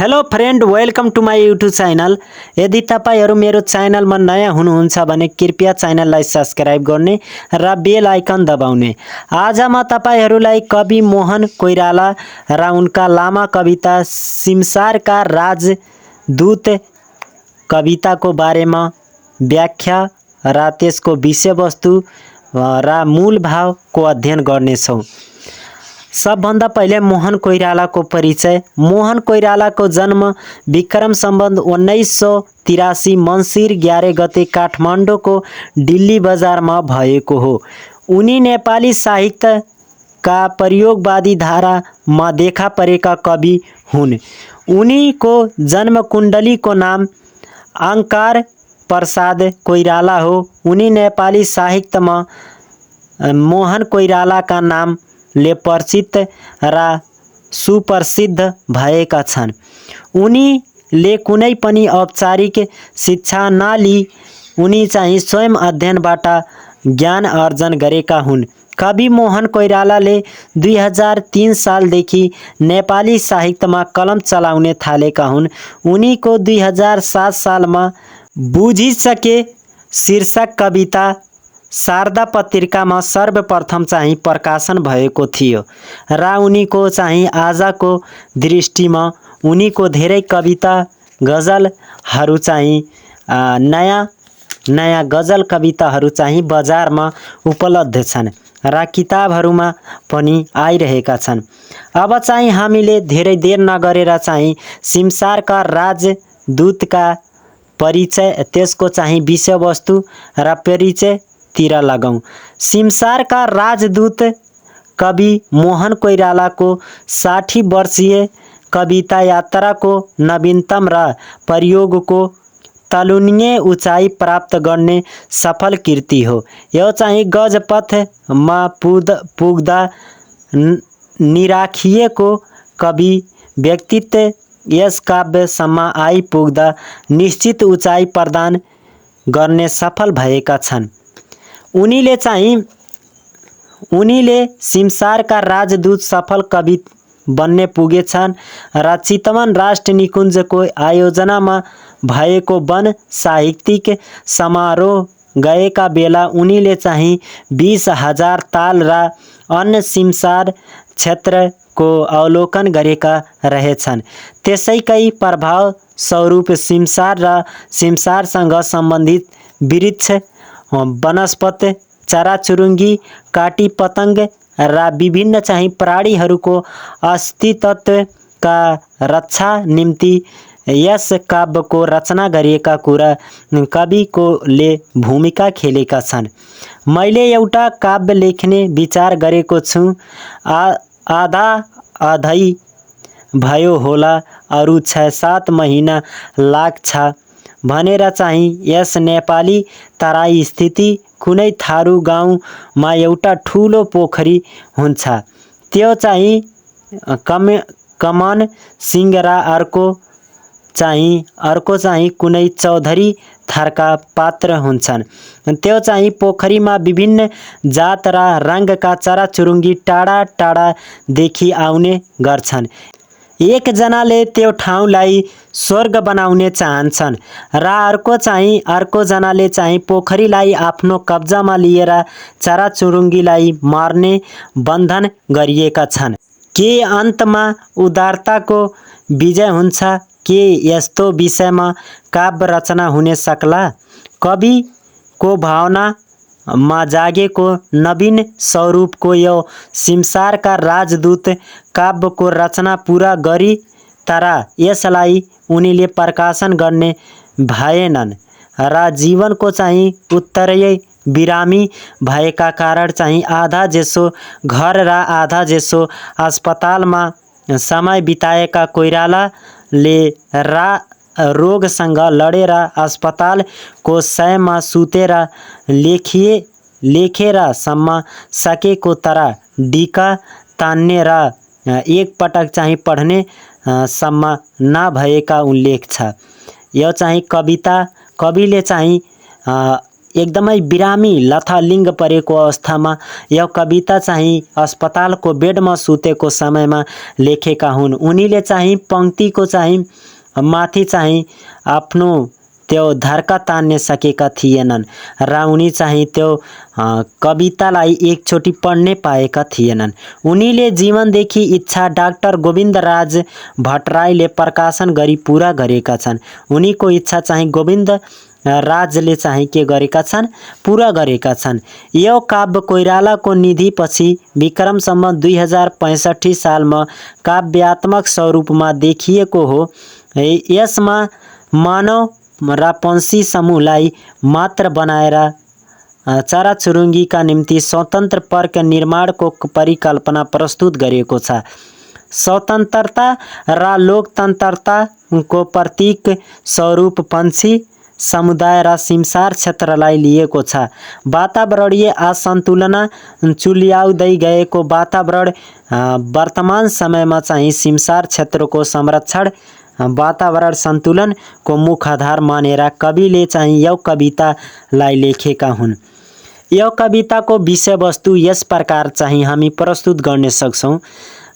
Hello friend, welcome to my YouTube channel. यदि तपाईहरु मेरो च्यानलमा नयाँ हुनुहुन्छ भने कृपया च्यानललाई सब्स्क्राइब गर्ने र बेल आइकन दबाउने। आज म तपाईहरुलाई कवि मोहन कोइराला र उनका लामा कविता सिमसारका राजदूत कविताको बारेमा व्याख्या र त्यसको विषयवस्तु र मूल भावको अध्ययन गर्नेछौं। सबभन्दा पहिले मोहन कोइरालाको परिचय। मोहन कोइरालाको जन्म विक्रम सम्बन्ध 1983 मङ्सिर 11 गते काठमाडौँको डिल्ली बजारमा भएको हो। उनी नेपाली साहित्यका प्रयोगवादी धारामा देखा परेका कवि हुन्। उनीको जन्मकुण्डलीको नाम अंकार प्रसाद कोइराला हो। उनी नेपाली साहित्यमा मोहन कोइरालाका नामले परिचित र सुप्रसिद्ध भएका छन्। उनीले कुनै पनि औपचारिक शिक्षा नलिई उनी स्वयं अध्ययनबाट ज्ञान आर्जन गरेका हुन्। कवि मोहन कोइरालाले 2003 सालदेखि नेपाली साहित्यमा कलम चलाउन थालेका हुन्। उनीको 2007 सालमा बुझिसके शीर्षक कविता शारदा पत्रिकामा सर्वप्रथम प्रकाशन भएको थियो र उनीको आजको दृष्टिमा उनीको धेरै कविता गजलहरू नयाँ गजल कविताहरू बजारमा उपलब्ध छन् र किताबहरूमा पनि आइरहेका छन्। अब हामीले धेरै देर नगरेर सिमसारका राजदूतका परिचय, त्यसको विषयवस्तु र परिचयतिर लगाउँ। सिमसारका राजदूत कवि मोहन कोइरालाको 60 वर्षीय कविता यात्राको नवीनतम र प्रयोगको तलुनीय उचाइ प्राप्त गर्ने सफल कृति हो। यो गजपथमा पुग्दा निराखिएको कवि व्यक्तित्व यस काव्यसम्म आइपुग्दा निश्चित उचाइ प्रदान गर्ने सफल भएका छन्। उनीले सिमसारका राजदूत सफल कवि बन्न पुगेछन् र चितवन राष्ट्र निकुञ्जको आयोजनामा भएको वन साहित्यिक समारोह गएका बेला उनीले 20,000 ताल र अन्य सिमसार क्षेत्रको अवलोकन गरेका रहेछन्। त्यसैकै प्रभाव स्वरूप सिमसार र सिमसारसँग सम्बन्धित वृक्ष, वनस्पति, चराचुरुङ्गी, काटी पतङ्ग र विभिन्न प्राणीहरूको अस्तित्वका रक्षा निम्ति यस काव्यको रचना गरेका कुरा कविकोले भूमिका खेलेका छन्। मैले एउटा काव्य लेख्ने विचार गरेको छु। आधा अधै भयो होला, अरू 6-7 महिना लाग्छ भनेर यस नेपाली तराई स्थित कुनै थारू गाउँमा एउटा ठुलो पोखरी हुन्छ। त्यो कमन सिंह र अर्को कुनै चौधरी थरका पात्र हुन्छन्। त्यो पोखरीमा विभिन्न जात र रङका चराचुरुङ्गी टाढा टाढादेखि आउने गर्छन्। एकजनाले त्यो ठाउँलाई स्वर्ग बनाउन चाहन्छन् र अर्को जनाले पोखरीलाई आफ्नो कब्जामा लिएर चराचुरुङ्गीलाई मार्ने बन्धन गरिएका छन्। के अन्तमा उदारताको विजय हुन्छ? के यस्तो विषयमा काव्य रचना हुन सक्ला? कविको भावनामा जागेको नवीन स्वरूपको यो सिमसारका राजदूत काव्यको रचना पुरा गरी तर यसलाई उनीले प्रकाशन गर्ने भएनन् र जीवनको उत्तरीय बिरामी भएका कारण आधा जसो घर र आधा जसो अस्पतालमा समय बिताएका कोइरालाले रोगसँग लडेर अस्पतालको शय्यामा सुतेर लेखेर सम्म सकेको तर डिका तान्ने र एक पटक पढ्ने सम्म नभएका उल्लेख छ। यो कविता कविले एकदमै बिरामी लथालिङ्ग परेको अवस्थामा यो कविता चाहिँ अस्पतालको बेडमा सुतेको समयमा लेखेका हुन्। उनीले चाहिँ पङ्क्तिको चाहिँ माथि चाहिँ आफ्नो त्यो धर्का तान्न सकेका थिएनन् र उनी चाहिँ त्यो कवितालाई एकचोटि पढ्नै पाएका थिएनन्। उनीले जीवनदेखि इच्छा डाक्टर गोविन्दराज भट्टराईले प्रकाशन गरी पुरा गरेका छन्। उनीको इच्छा चाहिँ गोविन्द राजले चाहिँ के गरेका छन्, पुरा गरेका छन्। यो काव्य कोइरालाको निधीपछि विक्रम सम्वत 2065 सालमा काव्यात्मक स्वरूपमा देखिएको हो। यसमा मानव र पंक्षी समूहलाई मात्र बनाएर चराचुरुङ्गीका निम्ति स्वतन्त्र पर्क निर्माणको परिकल्पना प्रस्तुत गरिएको छ। स्वतन्त्रता र लोकतन्त्रताको प्रतीक स्वरूप पंक्षी समुदाय र सिमसार क्षेत्रलाई लिएको छ। वातावरणीय असन्तुलन चुल्याउँदै गएको वातावरण वर्तमान समयमा चाहिँ सिमसार क्षेत्रको संरक्षण वातावरण सन्तुलनको मुख्य आधार मानेर कविले चाहिँ यो कवितालाई लेखेका हुन्। यो कविताको विषयवस्तु यस प्रकार चाहिँ हामी प्रस्तुत गर्न सक्छौँ।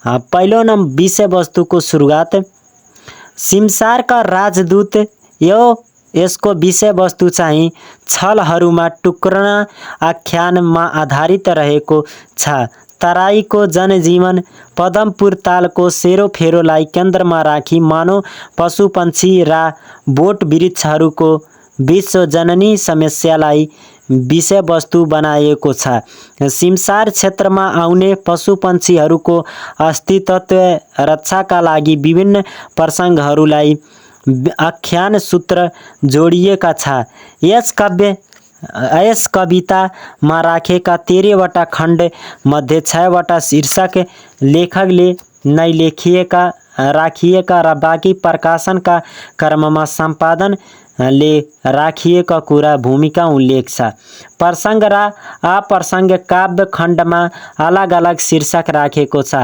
पहिलो नम्बर विषयवस्तुको सुरुवात सिमसारका राजदूत। यसको विषयवस्तु चाहिँ छलहरूमा टुक्रन आख्यानमा आधारित रहेको छ। तराईको जनजीवन पदमपुर तालको सेरोफेरोलाई केन्द्रमा राखी मानव पशु पक्षी र बोट वृक्षहरूको विश्वजननी समस्यालाई विषयवस्तु बनाएको छ। सिमसार क्षेत्रमा आउने पशु पक्षीहरूको अस्तित्व रक्षाका लागि विभिन्न प्रसङ्गहरूलाई आख्यान सूत्र जोडिएका छ। यस कवितामा राखेका 13वटा खण्ड मध्ये 6वटा शीर्षक लेखकले नै राखिएका र बाँकी प्रकाशनका क्रममा सम्पादनले राखिएका कुरा भूमिका उल्लेख छ। प्रसङ्ग र अप्रसङ्ग काव्य खण्डमा अलग अलग शीर्षक राखेको छ।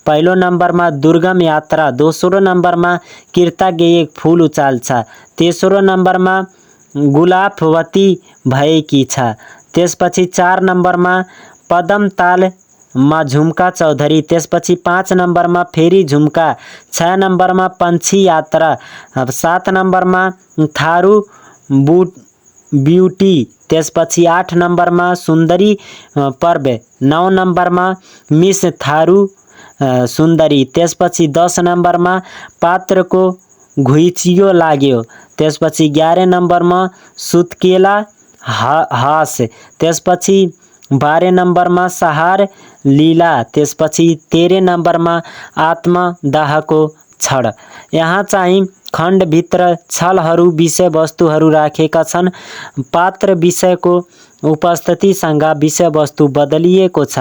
पहिलो नम्बरमा दुर्गम यात्रा, दोस्रो नम्बरमा कृतज्ञ एक फूल उचाल्छ, तेस्रो नम्बरमा गुलाफवती भएकी छ, त्यसपछि 4 नम्बरमा पदमतालमा झुम्का चौधरी, त्यसपछि 5 नम्बरमा फेरि झुम्का, 6 नम्बरमा पंक्षी यात्रा, 7 नम्बरमा थारू ब्युटी, त्यसपछि 8 नम्बरमा सुन्दरी पर्व, 9 नम्बरमा मिस थारू सुन्दरी, त्यसपछि 10 नम्बरमा पात्रको घुइँचियो लाग्यो, त्यसपछि 11 नम्बरमा सुत्केला हास, त्यसपछि 12 नम्बरमा सहार लीला, त्यसपछि 13 नम्बरमा आत्मदाहको छड। यहाँ चाहिँ खण्डभित्र छलहरू विषयवस्तुहरू राखेका छन्। पात्र विषयको उपस्थितिसँग विषयवस्तु बदलिएको छ।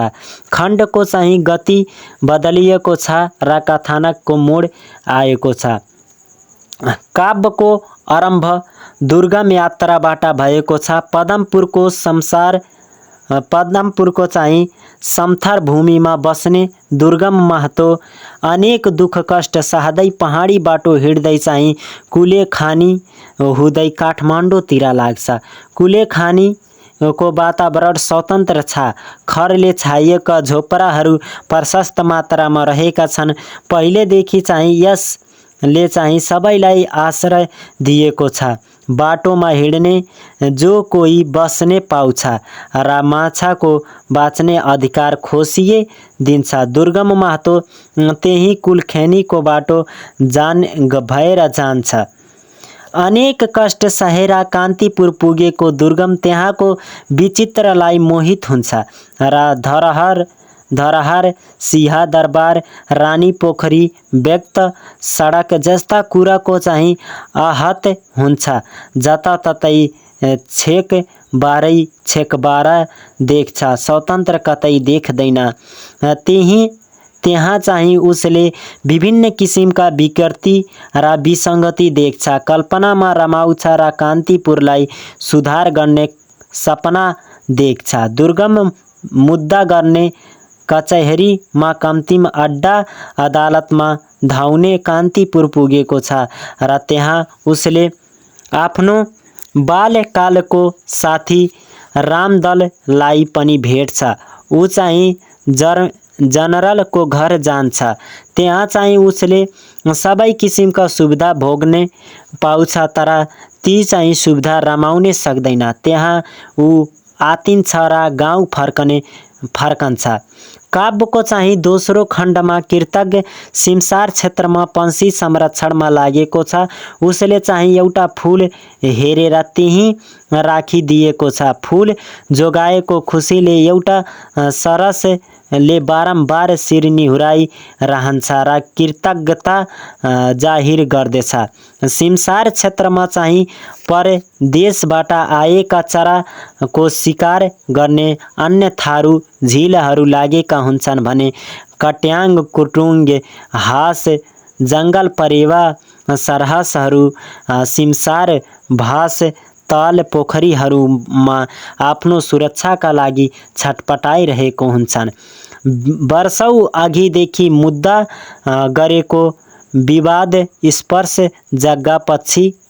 खण्डको चाहिँ गति बदलिएको छ र कथानकको मोड आएको छ। काव्यको आरम्भ दुर्गम यात्राबाट भएको छ। पदमपुरको चाहिँ समथर भूमिमा बस्ने दुर्गम महतो अनेक दुःख कष्ट सहदै पहाडी बाटो हिँड्दै चाहिँ कुलेखानी हुँदै काठमाडौँतिर लाग्छ। कुलेखानीको वातावरण स्वतन्त्र छ। खरले छाइएका झोपडाहरू प्रशस्त मात्रामा रहेका छन्। पहिलेदेखि चाहिँ यसले चाहिँ सबैलाई आश्रय दिएको छ। बाटोमा हिँड्ने जो कोही बस्ने पाउँछ र माछाको बाँच्ने अधिकार खोसिए दिन्छ। दुर्गम महतो त्यही कुलखेनीको बाटो भएर जान्छ। अनेक कष्ट सहेर कान्तिपुर पुगेको दुर्गम त्यहाँको विचित्रलाई मोहित हुन्छ र धरहर सिंहदरबार रानी पोखरी व्यक्त सडक जस्ता कुराको चाहिँ आहत हुन्छ। जताततै छेकबारा देख्छ, स्वतन्त्र कतै देख्दैन। त्यहाँ चाहिँ उसले विभिन्न किसिमका विकृति र विसङ्गति देख्छ। कल्पनामा रमाउँछ र कान्तिपुरलाई सुधार गर्ने सपना देख्छ। दुर्गम मुद्दा गर्ने कचहरीमा कम्तीमा अड्डा अदालतमा धाउने कान्तिपुर पुगेको छ र त्यहाँ उसले आफ्नो बाल्यकालको साथी रामदललाई पनि भेट्छ। ऊ चाहिँ जनरलको घर जान्छ। त्यहाँ चाहिँ उसले सबै किसिमका सुविधा भोग्ने पाउँछ, तर ती चाहिँ सुविधा रमाउनै सक्दैन। त्यहाँ ऊ आतिन्छ र गाउँ फर्कन्छ। काव्यको चाहिँ दोस्रो खण्डमा कृतज्ञ सिमसार क्षेत्रमा पंक्षी संरक्षणमा लागेको छ। उसले चाहिँ एउटा फुल हेरेर त्यहीँ राखिदिएको छ। फुल जोगाएको खुसीले एउटा सरसले बारम्बार शिर निहुराइरहन्छ र कृतज्ञता जाहिर गर्दछ। सिमसार क्षेत्रमा चाहिँ परदेशबाट आएका चराको शिकार गर्ने अन्य थारू झिलहरू लागेका हुन्छन् भने कट्याङ, कुटुङ, हाँस, जङ्गल परेवा, सरहसहरू सिमसार भास ताल पोखरीहरूमा आफ्नो सुरक्षाका लागि छटपटाइरहेको हुन्छन्। वर्षौं अघिदेखि मुद्दा गरेको विवाद स्पर्श जग्गा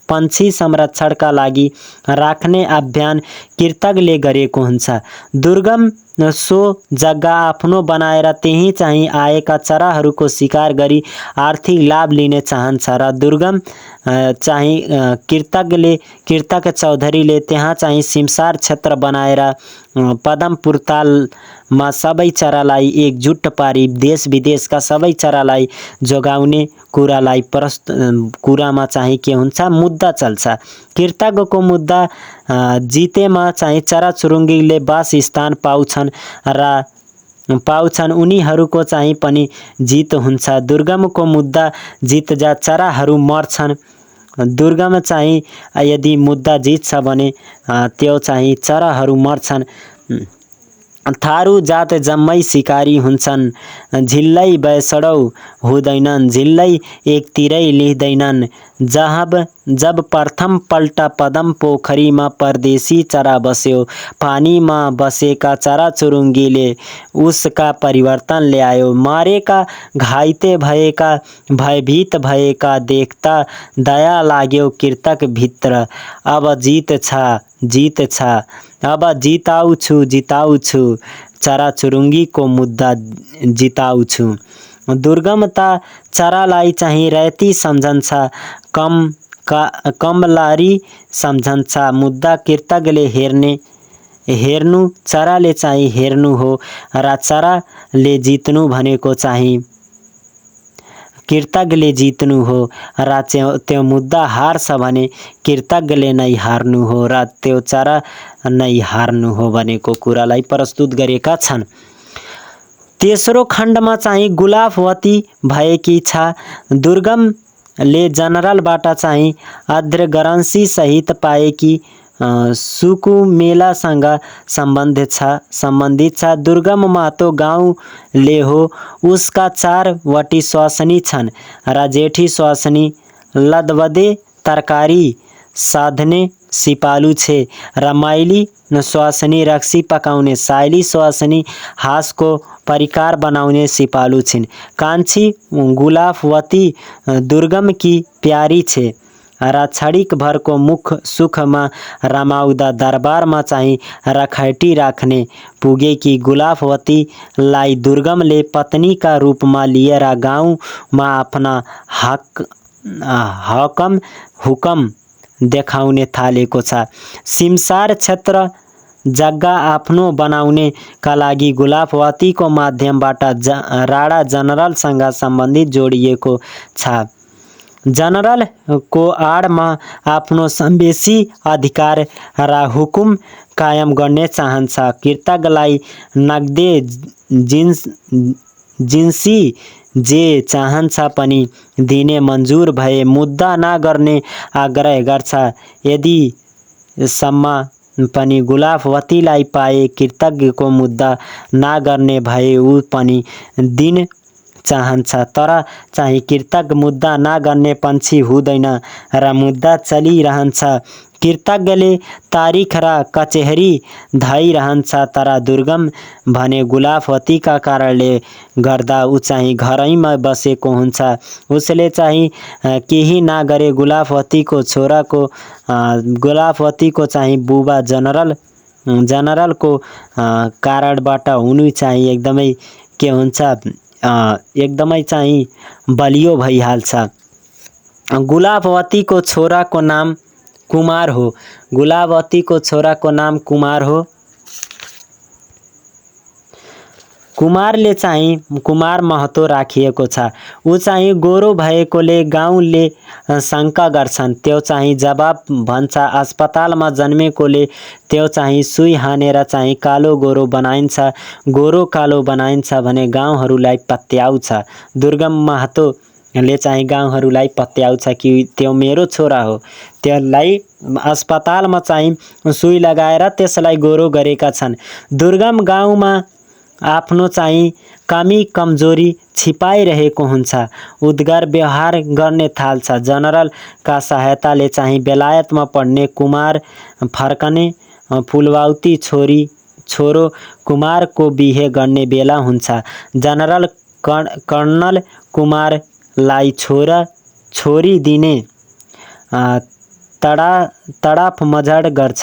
पंक्षी संरक्षणका लागि राख्ने अभियान कृतज्ञले गरेको हुन्छ। दुर्गम सो जग्गा आफ्नो बनाएर त्यहीँ चाहिँ आएका चराहरूको शिकार गरी आर्थिक लाभ लिन चाहन्छ र दुर्गम चाहिँ कृतज्ञ चौधरीले त्यहाँ चाहिँ सिमसार क्षेत्र बनाएर पदमपुरतालमा सबै चरालाई एकजुट पारी देश विदेशका सबै चरालाई जोगाउने कुरामा चाहिँ के हुन्छ, मुद्दा चल्छ। कृतज्ञको मुद्दा जितेमा चाहिँ चराचुरुङ्गीले वासस्थान पाउँछन्, उनीहरूको चाहिँ पनि जित हुन्छ। दुर्गमको मुद्दा जित्दा चराहरू मर्छन्। दुर्गम चाहिँ यदि मुद्दा जित्छ भने त्यो चाहिँ चराहरू मर्छन्। थारू जात जम्मै शिकारी हुन्छन्। झिल्लै बैसडौ हुँदैनन्, झिल्लै एकतिरै लिँदैनन्। जब प्रथम पल्ट पदम पोखरीमा परदेशी चरा बस्यो, पानीमा बसेका चराचुरुङ्गीले उसका परिवर्तन ल्यायो। मरेका, घाइते भएका, भयभीत भएका देख्दा दया लाग्यो कृतज्ञ भित्र। अब जित छ, अब जिताउँछु, चराचुरुङ्गीको मुद्दा जिताउँछु। दुर्गम त चरालाई चाहिँ रैती सम्झन्छ, कमलारी सम्झन्छ। मुद्दा कृतज्ञले हेर्नु, चराले चाहिँ हेर्नु हो र चराले जित्नु भनेको चाहिँ कृतज्ञले जित्नु हो र त्यो मुद्दा हार्छ भने कृतज्ञले नै हार्नु हो र त्यो चरा नै हार्नु हो भनेको कुरालाई प्रस्तुत गरेका छन्। तेस्रो खण्डमा चाहिँ गुलाफवती भएकी छ। दुर्गमले जनरलबाट चाहिँ अग्रगरांशी सहित पाएकी सुकुमेलासँग सम्बन्धित छ। दुर्गम मातो गाउँले हो। उसका 4वटी स्वास्नी छन् र जेठी स्वास्नी लदबदे तरकारी साधने सिपालु छे र माइली स्वास्नी रक्सी पकाउने, साइली स्वास्नी हाँसको परिकार बनाउने सिपालु छिन्। कान्छी गुलाफवती दुर्गमकी प्यारी छे र छडिक भरको मुख सुखमा रमाउँदा दरबारमा चाहिँ रखैटी राख्ने पुगेकी गुलाफवतीलाई दुर्गमले पत्नीका रूपमा लिएर गाउँमा आफ्ना हुकम देखाउने थालेको छ। सिमसार क्षेत्र जग्गा आफ्नो बनाउनेका लागि गुलाफवतीको माध्यमबाट राणा जनरलसँग सम्बन्धित जोडिएको छ। जनरलको आडमा आफ्नो सम्बेसी अधिकार र हुकुम कायम गर्ने चाहन्छ। कृतज्ञलाई नगदे जिन्सी जे चाहन्छ पनि दिने मन्जुर भए मुद्दा नगर्ने आग्रह गर्छ। यदि सम्म पनि गुलाफवतीलाई पाए कृतज्ञको मुद्दा नगर्ने भए ऊ पनि दिन चाहन्छ, तर चाहिँ कृतज्ञ मुद्दा नगर्ने पंक्षी हुँदैन र मुद्दा चलिरहन्छ। कृतज्ञले तारिख र कचेहरी धाइ रहन्छ तर दुर्गम भने गुलाफवतीका कारणले गर्दा ऊ चाहिँ घरैमा बसेको हुन्छ। उसले चाहिँ केही नगरे गुलाफवतीको छोराको गुलाफवतीको चाहिँ बुबा जनरलको कारणबाट उनी चाहिँ एकदमै के हुन्छ एकदमै चाहिँ बलियो भइहाल्छ। गुलाबवतीको छोराको नाम कुमार हो। गुलाबवतीको छोराको नाम कुमार हो। कुमारले चाहिँ कुमार महतो राखिएको छ। ऊ चाहिँ गोरो भएकोले गाउँले शङ्का गर्छन्। त्यो चाहिँ जवाब भन्छ अस्पतालमा जन्मेकोले त्यो चाहिँ सुई हानेर चाहिँ कालो गोरो बनाइन्छ। गोरो कालो बनाइन्छ भने गाउँहरूलाई पत्याउँछ। दुर्गम महतोले चाहिँ गाउँहरूलाई पत्याउँछ कि त्यो मेरो छोरा हो। त्यसलाई अस्पतालमा चाहिँ सुई लगाएर त्यसलाई गोरो गरेका छन्। दुर्गम गाउँमा आफ्नो चाहिँ कमी कमजोरी छिपाइरहेको हुन्छ। उद्गार व्यवहार गर्ने थाल्छ। जनरलका सहायताले चाहिँ बेलायतमा पढ्ने कुमार फर्कने फुलबाउती छोरो कुमारको बिहे गर्ने बेला हुन्छ। जनरल कर्नल कुमारलाई छोरी दिने तडफ मजड गर्छ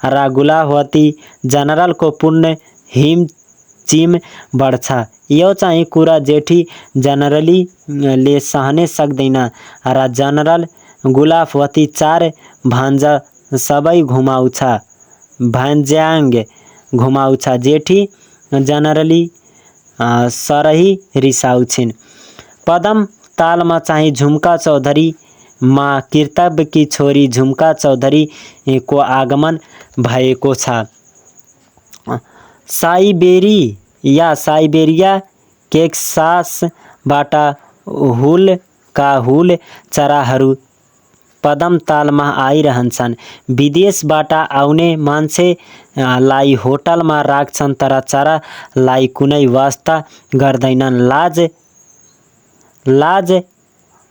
र गुलाबवती जनरलको पूर्ण हिमचिम बढ्छ। यो चाहिँ कुरा जेठी जनरलीले सहनै सक्दैन र जनरल गुलाबवती 4 भान्जा सबै भान्ज्याङ घुमाउँछ। जेठी जनरली सरही रिसाउँछिन्। पदम तालमा चाहिँ झुम्का चौधरी मा कृतज्ञकी छोरी झुम्का चौधरीको आगमन भएको छ। साइबेरिया टेक्सासबाट हुल चराहरू पदम तालमा आइरहन्छन्। विदेशबाट आउने मान्छेलाई होटलमा राख्छन् तर चरालाई कुनै वास्ता गर्दैनन्। लाज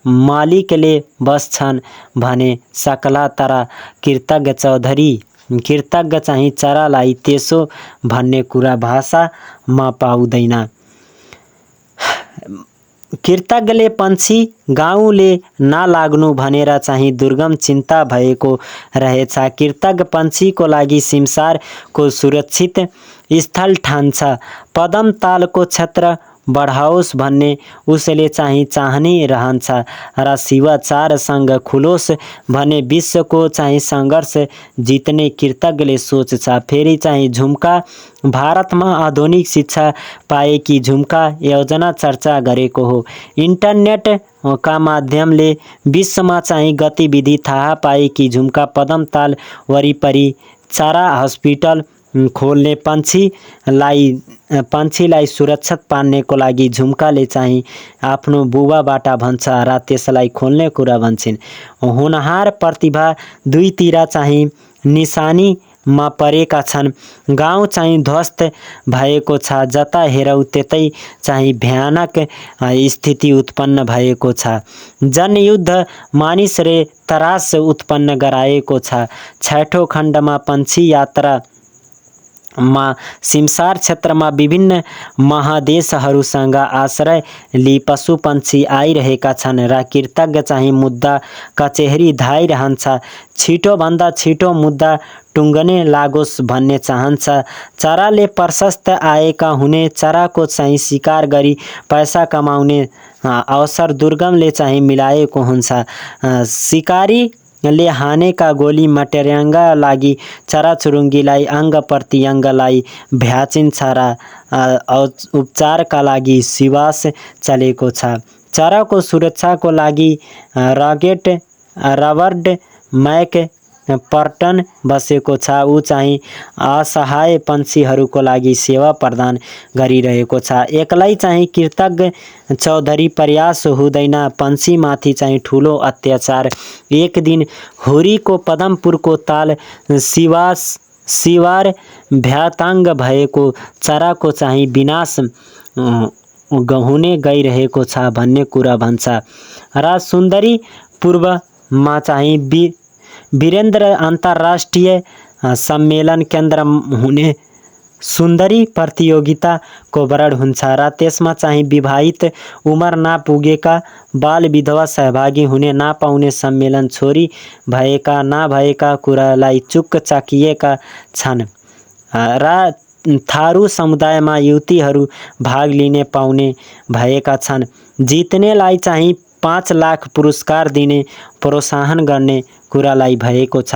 मालिकले बस्छन् भने सक्ला तर कृतज्ञ चाहिँ चरालाई त्यसो भन्ने कुरा भाषामा पाउँदैन। कृतज्ञले पंक्षी गाउँले नलाग्नु भनेर चाहिँ दुर्गम चिन्ता भएको रहेछ। कृतज्ञ पंक्षीको लागि सिमसारको सुरक्षित स्थल ठान्छ। पदम तालको क्षेत्र बढाओस् भन्ने उसले चाहिँ चाहने रहन्छ र शिवाचारसँग खुलोस् भने विश्वको चाहिँ सङ्घर्ष जित्ने कृतज्ञले सोच्छ। फेरि चाहिँ झुम्का भारतमा आधुनिक शिक्षा पाएकी झुम्का योजना चर्चा गरेको हो। इन्टरनेटका माध्यमले विश्वमा चाहिँ गतिविधि थाहा पाएकी झुम्का पदम ताल वरिपरि चरा हस्पिटल खोल्ने पंक्षीलाई सुरक्षित पार्नेको लागि झुम्काले चाहिँ आफ्नो बुबाबाट भन्छ र त्यसलाई खोल्ने कुरा भन्छन्। होनहार प्रतिभा दुईतिर चाहिँ निशानीमा परेका छन्। गाउँ चाहिँ ध्वस्त भएको छ। जता हेरौँ त्यतै चाहिँ भयानक स्थिति उत्पन्न भएको छ। जनयुद्ध मानिसले त्रास उत्पन्न गराएको छ। 6ठौँ खण्डमा पंक्षी यात्रा मा सिमसार क्षेत्रमा विभिन्न महादेशहरूसँग आश्रय लिई पशु पंक्षी आइरहेका छन् र कृतज्ञ चाहिँ मुद्दा कचेहरी धाइरहन्छ। छिटोभन्दा छिटो मुद्दा टुङ्गने लागोस् भन्ने चाहन्छ। चराले प्रशस्त आएका हुने चराको चाहिँ शिकार गरी पैसा कमाउने अवसर दुर्गमले चाहिँ मिलाएको हुन्छ। शिकारीले हानेका गोली मटेर्याङ्गा लागि चराचुरुङ्गीलाई अङ्ग प्रत्यङ्गलाई भ्याचिन्छ र उपचारका लागि सिवास चलेको छ। चराको सुरक्षाको लागि रबर्ट मैकपर्टन बसेको छ। ऊ चाहिँ असहाय पंक्षीहरूको लागि सेवा प्रदान गरिरहेको छ। एक्लै चाहिँ कृतज्ञ चौधरी प्रयास हुँदैन। पंक्षीमाथि चाहिँ ठुलो अत्याचार। एक दिन हुरीको पदमपुरको ताल सिवार भ्याताङ्ग भएको चराको चाहिँ विनाश हुने गइरहेको छ भन्ने कुरा भन्छ र सुन्दरी पूर्वमा चाहिँ वीरेन्द्र अन्तर्राष्ट्रिय सम्मेलन केन्द्रमा हुने सुन्दरी प्रतियोगिताको वरण हुन्छ र त्यसमा चाहिँ विवाहित उमेर नपुगेका बाल विधवा सहभागी हुन नपाउने सम्मेलन छोरी भएका नभएका कुरालाई चुक्क चाखिएका छन् र थारू समुदायमा युवतीहरू भाग लिन पाउने भएका छन्। जित्नेलाई चाहिँ 5 लाख पुरस्कार दिने प्रोत्साहन गर्ने कुरालाई भएको छ।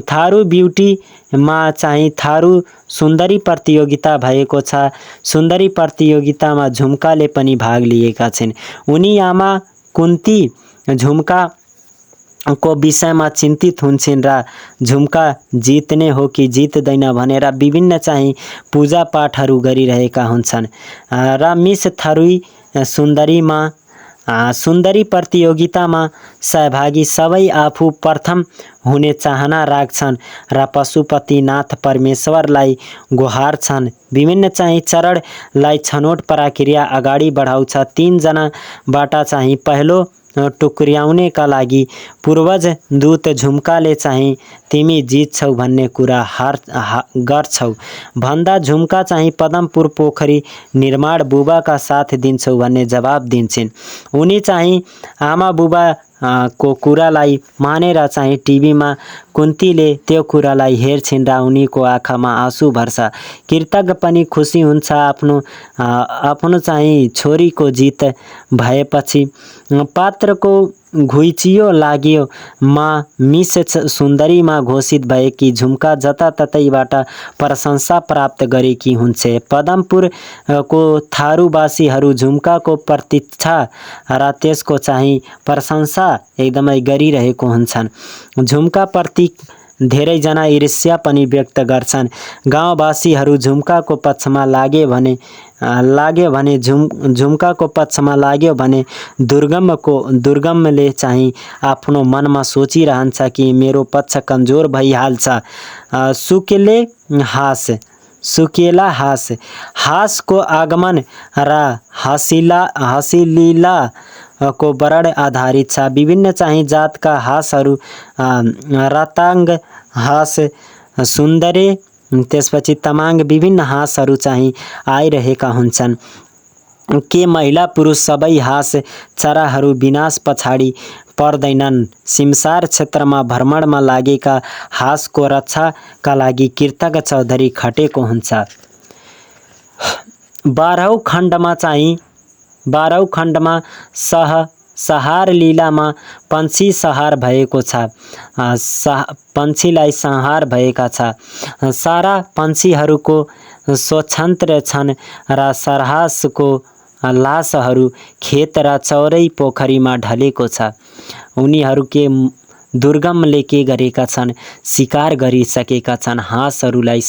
थारू ब्युटीमा चाहिँ थारू सुन्दरी प्रतियोगिता भएको छ। सुन्दरी प्रतियोगितामा झुम्काले पनि भाग लिएका छिन्। उनी आमा कुन्ती झुम्का को विषयमा चिन्तित हुन्छन् र झुम्का जित्ने हो कि जित्दैन भनेर विभिन्न चाहिँ पूजा पाठहरू गरिरहेका हुन्छन् र मिस थरुई सुन्दरी प्रतियोगितामा सहभागी सबै आफू प्रथम हुने चाहना राख्छन् र पशुपतिनाथ परमेश्वरलाई गुहार्छन्। विभिन्न चाहिँ चरणलाई छनौट प्रक्रिया अगाडि बढाउँछ। 3 जनाबाट चाहिँ पहिलो टुक्र्याउनेका लागि पूर्वज दूत झुम्काले चाहिँ तिमी जित्छौ भन्ने कुरा गर्छौ भन्दा झुम्का चाहिँ पदमपुर पोखरी निर्माण बुबाका साथ दिन्छौ भन्ने जवाब दिन्छन्। उनी चाहिँ आमा बुबा को कुरालाई मानेर चाहिँ टिभीमा कुन्तीले त्यो कुरालाई हेर्छिन् र उनीको आँखामा आँसु भर्छ। कृतज्ञ पनि खुसी हुन्छ आफ्नो चाहिँ छोरीको जित भएपछि। पात्रको घुइँचियो लाग्यो मिस सुन्दरीमा घोषित भएकी झुम्का जताततैबाट प्रशंसा प्राप्त गरेकी हुन्छ। पदमपुरको थारूवासीहरू झुम्काको प्रतीक्षा र त्यसको चाहिँ प्रशंसा एकदमै गरिरहेको हुन्छन्। झुम्का प्रति धेरैजना ईर्ष्या पनि व्यक्त गर्छन्। गाउँवासीहरू झुम्काको पक्षमा लाग्यो भने झुम्काको पक्षमा लाग्यो भने दुर्गमले चाहिँ आफ्नो मनमा सोचिरहन्छ कि मेरो पक्ष कमजोर भइहाल्छ। सुकेला हाँसको आगमन र हँसिलीला को वर्ण आधारित छ। विभिन्न चाहिँ जातका हाँसहरू रताङ्ग हाँस सुन्दरे त्यसपछि तमाङ विभिन्न हाँसहरू चाहिँ आइरहेका हुन्छन्। के महिला पुरुष सबै हाँस चराहरू विनाश पछाडि पर्दैनन्। सिमसार क्षेत्रमा भ्रमणमा लागेका हाँसको रक्षाका लागि कृतज्ञ चौधरी खटेको हुन्छ। 12औं खण्डमा संहार लीलामा पंक्षी संहार भएको छ। पंक्षीलाई संहार भएका छ। सारा पंक्षीहरूको स्वतन्त्र छन् र सरहासको लासहरू खेत र चौरै पोखरीमा ढलेको छ। उनीहरूले दुर्गमले के गरेका छन्, शिकार गरिसकेका छन्। हाँसहरूलाई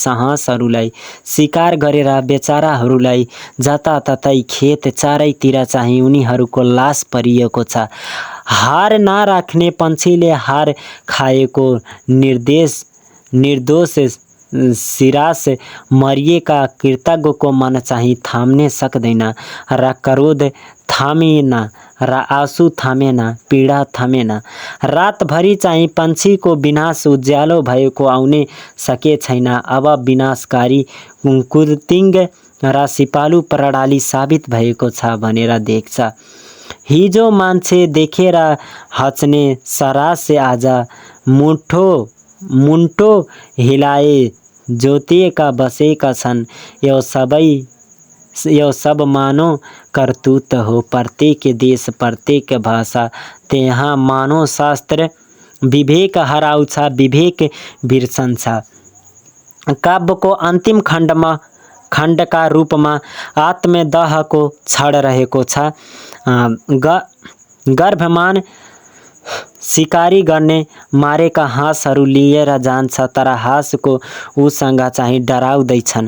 शिकार गरेर बेचाराहरूलाई जताततै खेत चारैतिर चाहिँ उनीहरूको लास परिएको छ। हार नराख्ने पंक्षीले हार खाएको निर्दोष सिरास मरिएका कृतज्ञको मन चाहिँ थाम्न सक्दैन र क्रोध थामेन र आँसु थामेन, पीडा थामेन। रातभरि चाहिँ पंक्षीको विनाश उज्यालो भएको आउने सके छैन। अब विनाशकारी कुरतिङ्ग र सिपालु प्रणाली साबित भएको छ भनेर देख्छ। हिजो मान्छे देखेर हच्ने सरासे आज मुन्टो हिलाए जोतिएका बसेका छन्। यो सब मानव करतूत हो। प्रत्येक देश प्रत्येक भाषा त्यहाँ मानव शास्त्र विवेक हराउँछ, विवेक बिर्सन्छ। काव्यको अन्तिम खण्डका रूपमा आत्मदाहको क्षण रहेको छ। गर्भमान शिकारी गर्ने मारेका हाँसहरू लिएर जान्छ तर हाँसको उसँग चाहिँ डराउँदैछन्।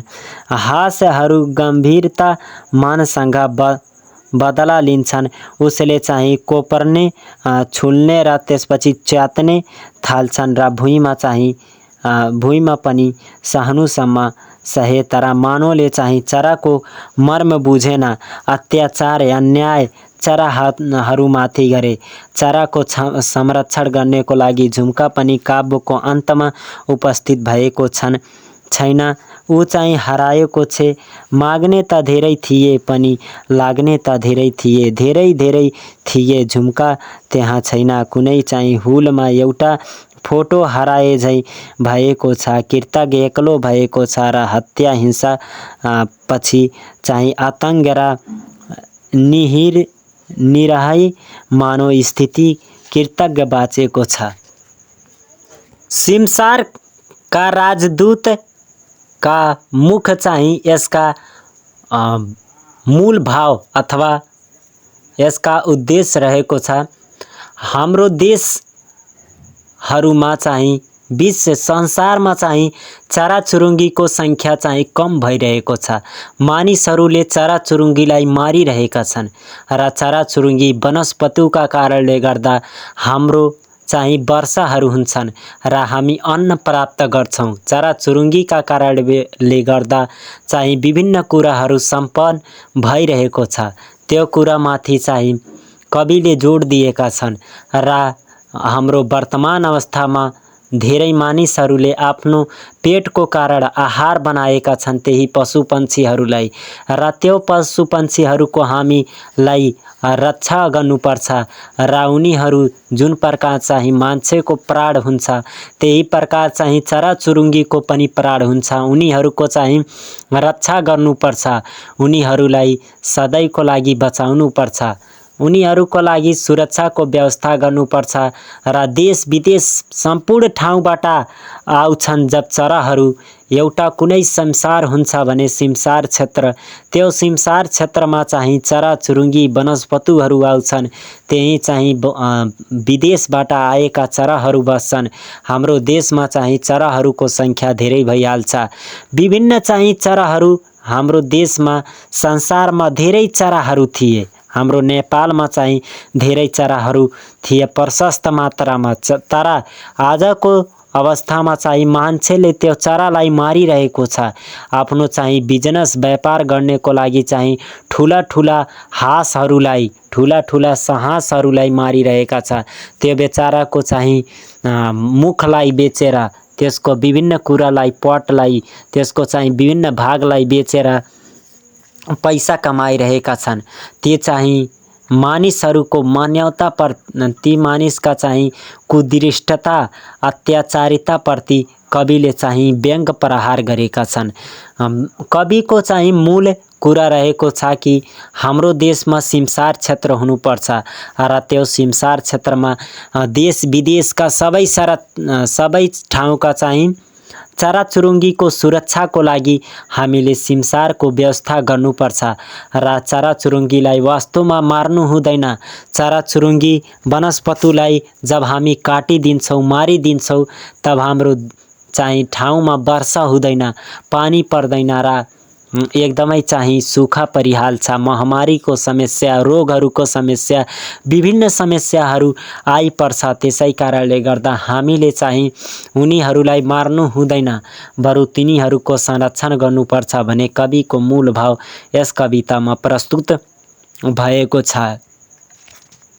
हाँसहरू गम्भीरता मानसँग बदला लिन्छन्। उसले चाहिँ कोपर्ने, छुल्ने र त्यसपछि च्यात्ने थाल्छन् र भुइँमा पनि सहनुसम्म सहे तर मानवले चाहिँ चराको मर्म बुझेन। अत्याचार अन्याय चराहरूमाथि गरे। चराको संरक्षण गर्नको लागि झुम्का पनि काव्यको अन्तमा उपस्थित भएको छैन। ऊ चाहिँ हराएको छे। माग्ने त धेरै थिए पनि लाग्ने त धेरै थिए, धेरै धेरै थिए। झुम्का त्यहाँ छैन। कुनै चाहिँ हुलमा एउटा फोटो हराए झै भएको छ। कृतज्ञ एक्लो भएको छ र हत्या हिंसा पछि चाहिँ आतंक र निरहै मानव स्थिति कृतज्ञ बाँचेको छ। सिमसार का राजदूत का मुख चाहिँ यसका मूल भाव अथवा यसका उद्देश्य रहेको छ। हाम्रो देशहरूमा चाहिँ विश्व संसारमा चाहिँ चराचुरुङ्गीको सङ्ख्या चाहिँ कम भइरहेको छ। मानिसहरूले चराचुरुङ्गीलाई मारिरहेका छन् र चराचुरुङ्गी वनस्पतिका कारणले गर्दा हाम्रो चाहिँ वर्षाहरू हुन्छन् र हामी अन्न प्राप्त गर्छौँ। चराचुरुङ्गीका कारणले गर्दा चाहिँ विभिन्न कुराहरू सम्पन्न भइरहेको छ। त्यो कुरामाथि चाहिँ कविले जोड दिएका छन् र हाम्रो वर्तमान अवस्थामा धेरै मानिसहरूले आफ्नो पेटको कारण आहार बनाएका छन् त्यही पशुपन्छीहरूलाई र त्यो पशुपन्छीहरूको हामीलाई रक्षा गर्नुपर्छ र उनीहरू जुन प्रकार चाहिँ मान्छेको प्राण हुन्छ त्यही प्रकार चाहिँ चराचुरुङ्गीको पनि प्राण हुन्छ। उनीहरूको चाहिँ रक्षा गर्नुपर्छ, उनीहरूलाई सधैँको लागि बचाउनुपर्छ, उनीहरूको लागि सुरक्षाको व्यवस्था गर्नुपर्छ र देश विदेश सम्पूर्ण ठाउँबाट आउँछन्। जब चराहरू एउटा कुनै सिमसार हुन्छ भने सिमसार क्षेत्र, त्यो सिमसार क्षेत्रमा चाहिँ चराचुरुङ्गी वनस्पतिहरू आउँछन्। त्यही चाहिँ विदेशबाट आएका चराहरू बस्छन्। हाम्रो देशमा चाहिँ चराहरूको सङ्ख्या धेरै भइहाल्छ। विभिन्न चाहिँ चराहरू हाम्रो देशमा संसारमा धेरै चराहरू थिए। हाम्रो नेपालमा चाहिँ धेरै चराहरू थिए प्रशस्त मात्रामा। तर आजको अवस्थामा चाहिँ मान्छेले त्यो चरालाई मारिरहेको छ। आफ्नो चाहिँ बिजनेस व्यापार गर्नको लागि चाहिँ ठुला हाँसहरूलाई मारिरहेका छ। त्यो बेचाराको चाहिँ मुखलाई बेचेर, त्यसको विभिन्न कुरालाई, पटलाई, त्यसको चाहिँ विभिन्न भागलाई बेचेर पैसा कमाइरहेका छन्। ती चाहिँ मानिसहरूको मानवता ती मानिसका चाहिँ कुदृष्टता, अत्याचारिताप्रति कविले चाहिँ व्यङ्ग प्रहार गरेका छन्। कविको चाहिँ मूल कुरा रहेको छ कि हाम्रो देशमा सिमसार क्षेत्र हुनुपर्छ र त्यो सिमसार क्षेत्रमा देश विदेशका सबै ठाउँका चाहिँ चराचुरुङ्गीको सुरक्षाको लागि हामीले सिमसारको व्यवस्था गर्नुपर्छ र चराचुरुङ्गीलाई वास्तवमा मार्नु हुँदैन। चराचुरुङ्गी वनस्पतिलाई जब हामी काटिदिन्छौँ, मारिदिन्छौँ, तब हाम्रो चाहिँ ठाउँमा वर्षा हुँदैन, पानी पर्दैन र एकदमै चाहिँ सुखा परिहाल्छ। महामारीको समस्या, रोगहरूको समस्या, विभिन्न समस्याहरू आइपर्छ। त्यसै कारणले गर्दा हामीले चाहिँ उनीहरूलाई मार्नु हुँदैन, बरु तिनीहरूको संरक्षण गर्नुपर्छ भन्ने कविको मूल भाव यस कवितामा प्रस्तुत भएको छ।